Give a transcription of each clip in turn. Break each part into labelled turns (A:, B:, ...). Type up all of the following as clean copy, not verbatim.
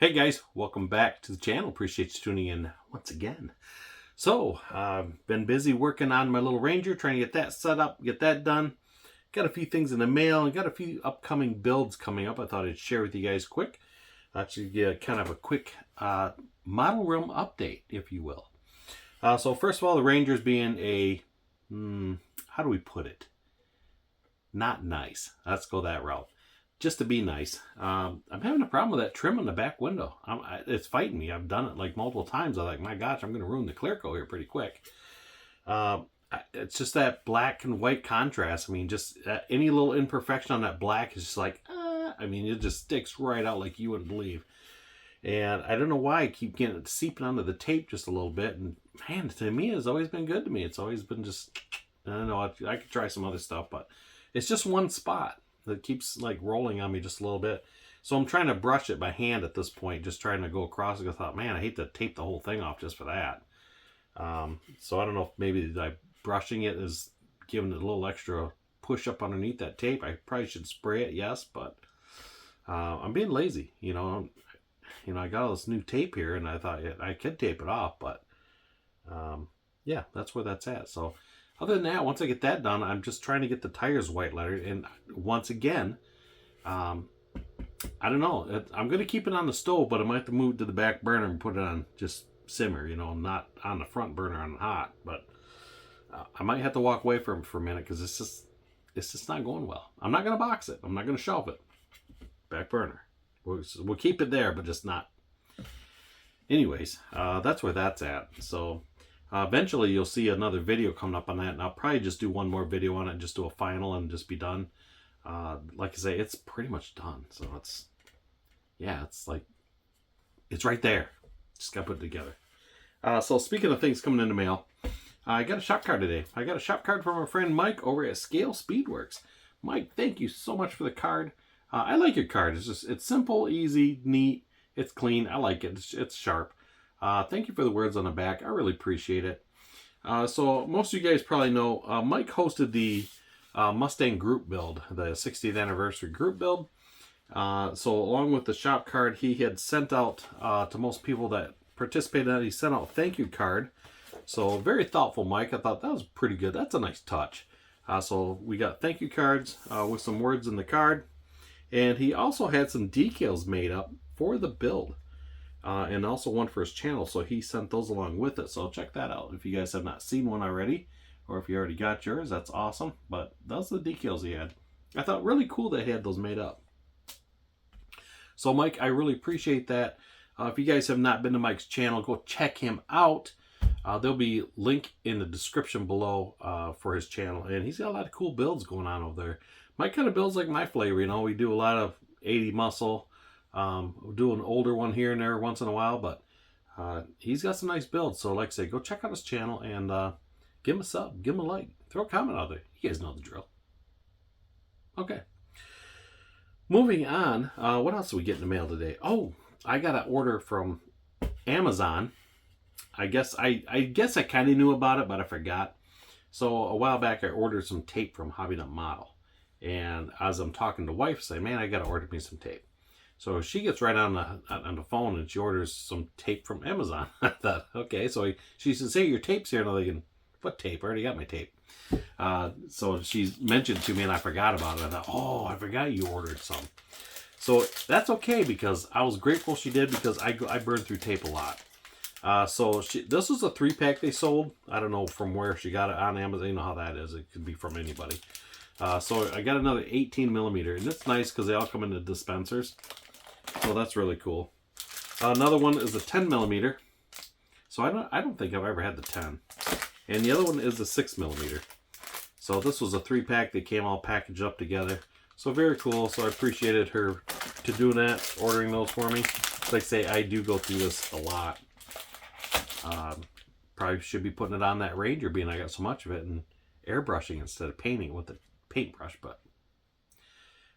A: Hey guys, welcome back to the channel. Appreciate you tuning in once again. So, been busy working on my little Ranger, trying to get that set up, get that done. Got a few things in the mail and got a few upcoming builds coming up. I thought I'd share with you guys quick. Actually, get kind of a quick model room update, if you will. So first of all, the Ranger's being a, how do we put it? Not nice. Let's go that route. Just to be nice. I'm having a problem with that trim on the back window. It's fighting me. I've done it like multiple times. I'm like, my gosh, I'm going to ruin the clear coat here pretty quick. It's just that black and white contrast. I mean, just any little imperfection on that black is just like, I mean, it just sticks right out like you wouldn't believe. And I don't know why I keep getting it seeping onto the tape just a little bit. And man, to me, it's always been good to me. It's always been just, I don't know, I could try some other stuff, but it's just one spot that keeps like rolling on me just a little bit. So I'm trying to brush it by hand at this point, just trying to go across it. I thought, man, I hate to tape the whole thing off just for that. So I don't know if maybe brushing it is giving it a little extra push up underneath that tape. I probably should spray it, yes, but I'm being lazy. You know, I got all this new tape here, and I thought I could tape it off, but yeah, that's where that's at. So other than that, once I get that done, I'm just trying to get the tires white lettered. And once again, I don't know. I'm going to keep it on the stove, but I might have to move it to the back burner and put it on just simmer, you know, not on the front burner on hot. But I might have to walk away from it for a minute because it's just not going well. I'm not going to box it. I'm not going to shelf it. Back burner. We'll keep it there, but just not. Anyways, that's where that's at. So eventually you'll see another video coming up on that, and I'll probably just do one more video on it and just do a final and just be done. Like I say, it's pretty much done. So it's like, it's right there. Just got to put it together. So speaking of things coming in the mail, I got a shop card today. I got a shop card from our friend Mike over at Scale Speedworks. Mike, thank you so much for the card. I like your card. It's simple, easy, neat. It's clean. I like it. It's sharp. Thank you for the words on the back. I really appreciate it. So most of you guys probably know Mike hosted the Mustang group build, the 60th anniversary group build. So along with the shop card, he had sent out to most people that participated in it, he sent out a thank you card. So very thoughtful, Mike. I thought that was pretty good. That's a nice touch. So we got thank you cards with some words in the card. And he also had some decals made up for the build. And also one for his channel, so he sent those along with it. So check that out if you guys have not seen one already, or if you already got yours, that's awesome. But those are the decals he had. I thought really cool that he had those made up. So Mike, I really appreciate that. If you guys have not been to Mike's channel, go check him out. There'll be a link in the description below for his channel, and he's got a lot of cool builds going on over there. Mike kind of builds like my flavor, you know. We do a lot of 80 muscle. We'll do an older one here and there once in a while, but he's got some nice builds. So like I say, go check out his channel and give him a sub, give him a like, throw a comment out there. You guys know the drill. Okay. Moving on, what else did we get in the mail today? Oh, I got an order from Amazon. I guess I kind of knew about it, but I forgot. So a while back, I ordered some tape from Hobby Nut Model. And as I'm talking to wife, I say, man, I got to order me some tape. So she gets right on the phone and she orders some tape from Amazon. I thought, okay. So she says, hey, your tape's here. And I'm thinking, what tape? I already got my tape. So she mentioned to me and I forgot about it. I thought, oh, I forgot you ordered some. So that's okay because I was grateful she did because I burn through tape a lot. So this was a 3-pack they sold. I don't know from where she got it on Amazon. You know how that is. It could be from anybody. So I got another 18 millimeter. And it's nice because they all come in the dispensers. So that's really cool. Another one is a 10 millimeter. So I don't think I've ever had the 10. And the other one is a 6 millimeter. So this was a 3-pack. They came all packaged up together. So very cool. So I appreciated her to doing that, ordering those for me. Like I say, I do go through this a lot. Probably should be putting it on that Ranger, being I got so much of it, and airbrushing instead of painting with the paintbrush, but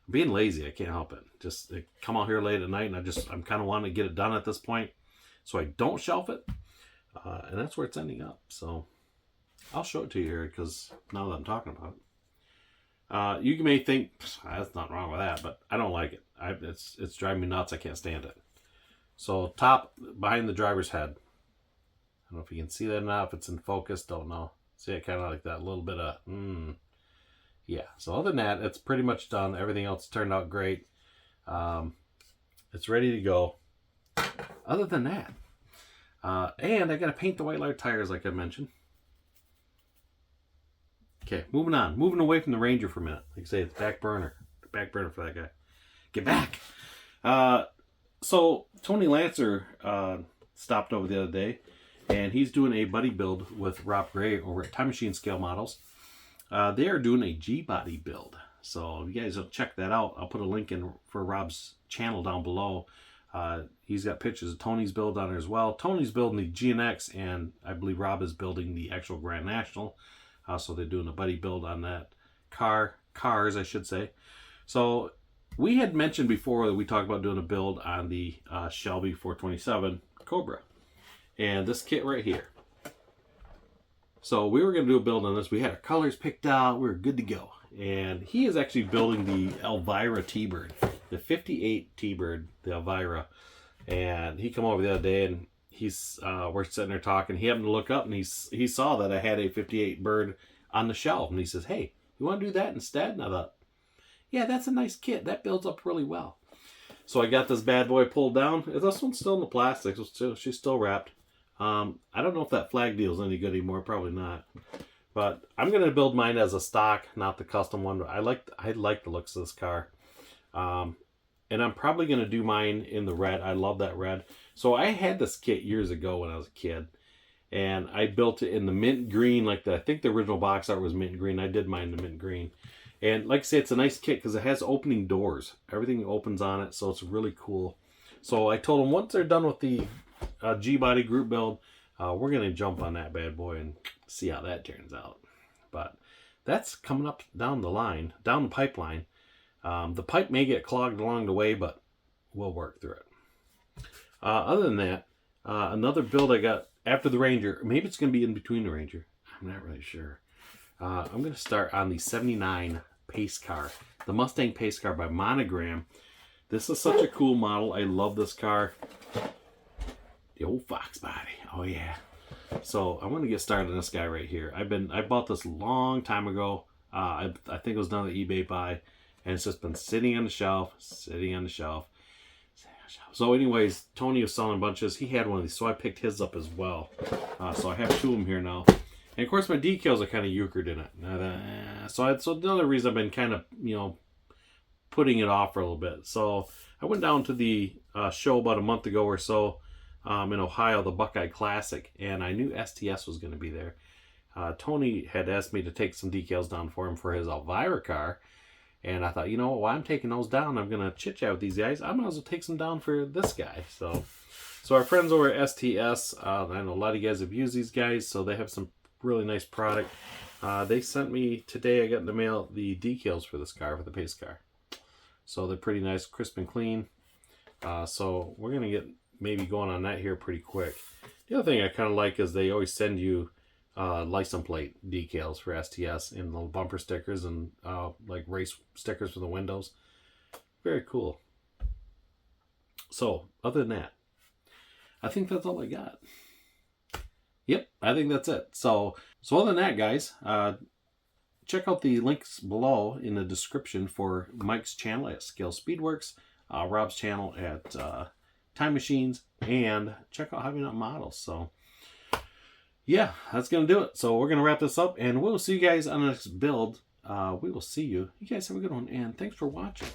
A: I'm being lazy. I can't help it. Just come out here late at night, and I'm kind of wanting to get it done at this point, so I don't shelf it, and that's where it's ending up. So I'll show it to you here because now that I'm talking about it, you may think there's nothing wrong with that, but I don't like it. It's driving me nuts. I can't stand it. So top behind the driver's head. I don't know if you can see that or not. If it's in focus, don't know. See it kind of like that little bit of, yeah. So other than that, it's pretty much done. Everything else turned out great. It's ready to go. Other than that, and I got to paint the white liner tires like I mentioned. Okay, moving on. Moving away from the Ranger for a minute. Like I say, it's back burner. Back burner for that guy. Get back. So Tony Lancer stopped over the other day, and he's doing a buddy build with Rob Gray over at Time Machine Scale Models. They are doing a G-body build. So if you guys will check that out, I'll put a link in for Rob's channel down below. He's got pictures of Tony's build on there as well. Tony's building the GNX, and I believe Rob is building the actual Grand National. So they're doing a buddy build on that cars, I should say. So we had mentioned before that we talked about doing a build on the Shelby 427 Cobra. And this kit right here. So we were going to do a build on this. We had our colors picked out. We were good to go. And he is actually building the Elvira T-Bird. The 58 T-Bird, the Elvira. And he came over the other day and we're sitting there talking. He happened to look up and he saw that I had a 58 bird on the shelf. And he says, hey, you want to do that instead? And I thought, yeah, that's a nice kit. That builds up really well. So I got this bad boy pulled down. This one's still in the plastic. So she's still wrapped. I don't know if that flag deal is any good anymore. Probably not. But I'm going to build mine as a stock, not the custom one. I like the looks of this car. And I'm probably going to do mine in the red. I love that red. So I had this kit years ago when I was a kid. And I built it in the mint green. I think the original box art was mint green. I did mine in the mint green. And like I say, it's a nice kit because it has opening doors. Everything opens on it. So it's really cool. So I told them once they're done with the G-body group build, we're going to jump on that bad boy and see how that turns out. But that's coming up down the pipeline. The pipe may get clogged along the way, but we'll work through it. Other than that, another build I got after the Ranger, maybe it's going to be in between the Ranger. I'm not really sure. I'm going to start on the 79 pace car, the Mustang pace car by Monogram. This is such a cool model. I love this car. The old Fox body. Oh yeah. So I'm going to get started on this guy right here. I bought this a long time ago. I think it was another eBay buy. And it's just been sitting on the shelf. So anyways, Tony was selling bunches. He had one of these, so I picked his up as well. So I have two of them here now. And of course my decals are kind of euchred in it. So another reason I've been kind of, putting it off for a little bit. So I went down to the show about a month ago or so in Ohio, the Buckeye Classic. And I knew STS was going to be there. Tony had asked me to take some decals down for him for his Elvira car. And I thought, while I'm taking those down, I'm going to chit-chat with these guys. I might as well take some down for this guy. So our friends over at STS, I know a lot of you guys have used these guys, so they have some really nice product. They sent me today, I got in the mail, the decals for this car, for the pace car. So they're pretty nice, crisp and clean. So we're going to get maybe going on that here pretty quick. The other thing I kind of like is they always send you license plate decals for STS and little bumper stickers and like race stickers for the windows. Very cool. So other than that, I think that's all I got. Yep, I think that's it. So other than that, guys, check out the links below in the description for Mike's channel at Scale Speedworks, Rob's channel at Time Machines, and check out Hobby Nut Models. So yeah, that's going to do it. So we're going to wrap this up, and we'll see you guys on the next build. We will see you. You guys have a good one, and thanks for watching.